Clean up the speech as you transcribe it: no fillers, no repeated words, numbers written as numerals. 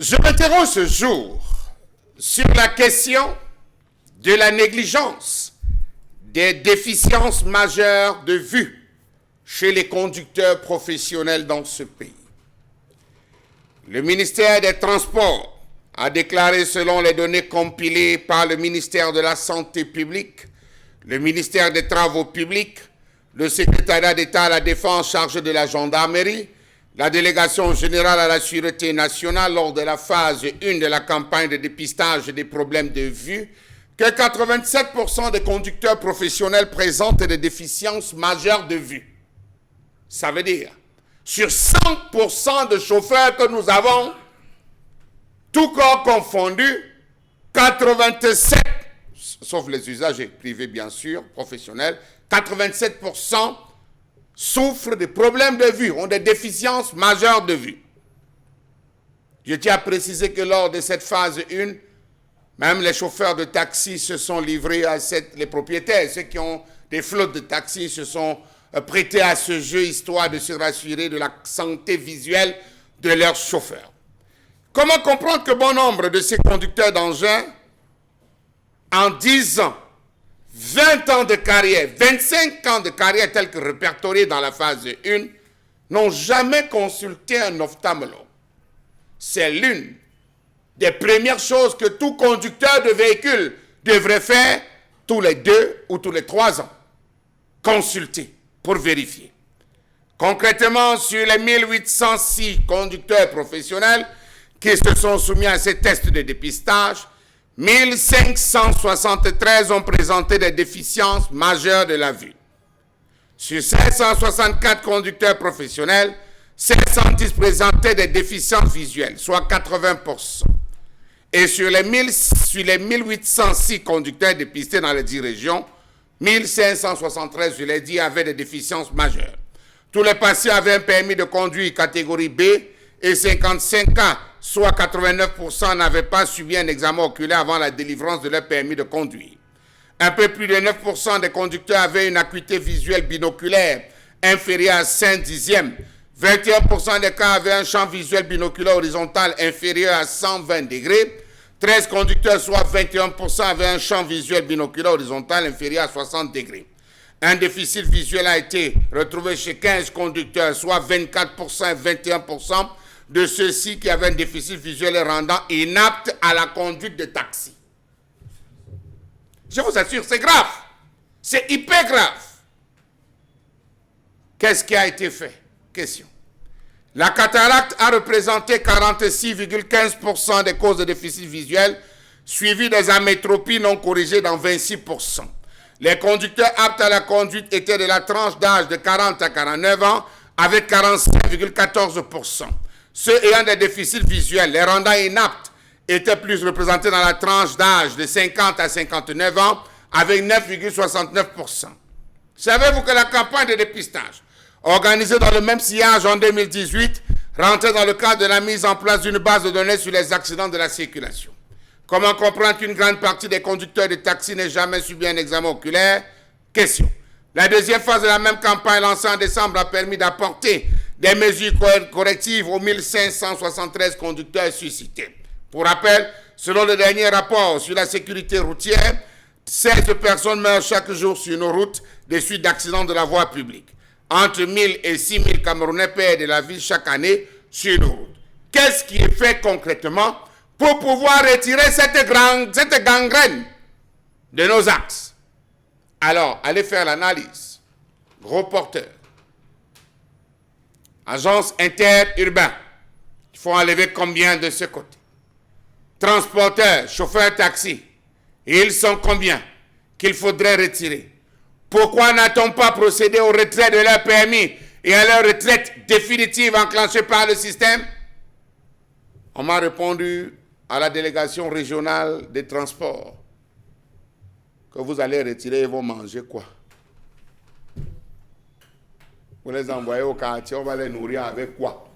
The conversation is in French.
Je m'interroge ce jour sur la question de la négligence des déficiences majeures de vue chez les conducteurs professionnels dans ce pays. Le ministère des Transports a déclaré, selon les données compilées par le ministère de la Santé publique, le ministère des Travaux publics, le secrétariat d'État à la Défense chargé de la gendarmerie, la délégation générale à la Sûreté nationale lors de la phase 1 de la campagne de dépistage des problèmes de vue, que 87% des conducteurs professionnels présentent des déficiences majeures de vue. Ça veut dire, sur 100% de chauffeurs que nous avons, tout corps confondu, 87, sauf les usagers privés bien sûr, professionnels, 87% souffrent de problèmes de vue, ont des déficiences majeures de vue. Je tiens à préciser que lors de cette phase 1, même les chauffeurs de taxi se sont livrés à les propriétaires, ceux qui ont des flottes de taxi se sont prêtés à ce jeu, histoire de se rassurer de la santé visuelle de leurs chauffeurs. Comment comprendre que bon nombre de ces conducteurs d'engins, en 10 ans, 20 ans de carrière, 25 ans de carrière tels que répertoriés dans la phase 1, n'ont jamais consulté un ophtalmologue? C'est l'une des premières choses que tout conducteur de véhicule devrait faire tous les 2 ou tous les 3 ans. Consulter pour vérifier. Concrètement, sur les 1806 conducteurs professionnels qui se sont soumis à ces tests de dépistage, 1573 ont présenté des déficiences majeures de la vue. Sur 564 conducteurs professionnels, 510 présentaient des déficiences visuelles, soit 80%. Et sur les 1806 conducteurs dépistés dans les 10 régions, 1573, je l'ai dit, avaient des déficiences majeures. Tous les patients avaient un permis de conduire catégorie B et 55 cas, soit 89%, n'avaient pas subi un examen oculaire avant la délivrance de leur permis de conduire. Un peu plus de 9% des conducteurs avaient une acuité visuelle binoculaire inférieure à 5/10. 21% des cas avaient un champ visuel binoculaire horizontal inférieur à 120 degrés. 13 conducteurs, soit 21%, avaient un champ visuel binoculaire horizontal inférieur à 60 degrés. Un déficit visuel a été retrouvé chez 15 conducteurs, soit 24% et 21% de ceux-ci qui avaient un déficit visuel les rendant inaptes à la conduite de taxi. Je vous assure, c'est grave. C'est hyper grave. Qu'est-ce qui a été fait? Question. La cataracte a représenté 46,15% des causes de déficit visuel, suivi des amétropies non corrigées dans 26%. Les conducteurs aptes à la conduite étaient de la tranche d'âge de 40 à 49 ans, avec 45,14%. Ceux ayant des déficits visuels, les rendant inaptes, étaient plus représentés dans la tranche d'âge de 50 à 59 ans, avec 9,69%. Savez-vous que la campagne de dépistage, organisée dans le même sillage en 2018, rentrait dans le cadre de la mise en place d'une base de données sur les accidents de la circulation? Comment comprendre qu'une grande partie des conducteurs de taxi n'aient jamais subi un examen oculaire? Question. La deuxième phase de la même campagne lancée en décembre a permis d'apporter des mesures correctives aux 1573 conducteurs suscités. Pour rappel, selon le dernier rapport sur la sécurité routière, 16 personnes meurent chaque jour sur nos routes des suites d'accidents de la voie publique. Entre 1000 et 6000 Camerounais perdent la vie chaque année sur nos routes. Qu'est-ce qui est fait concrètement pour pouvoir retirer cette gangrène de nos axes? Alors, allez faire l'analyse. Gros porteur. Agence interurbaine. Il faut enlever combien de ce côté? Transporteurs, chauffeurs taxi. Ils sont combien qu'il faudrait retirer? Pourquoi n'a-t-on pas procédé au retrait de leur permis et à leur retraite définitive enclenchée par le système? On m'a répondu à la délégation régionale des transports que vous allez retirer et vont manger quoi? Vous les envoyez au quartier, on va les nourrir avec quoi?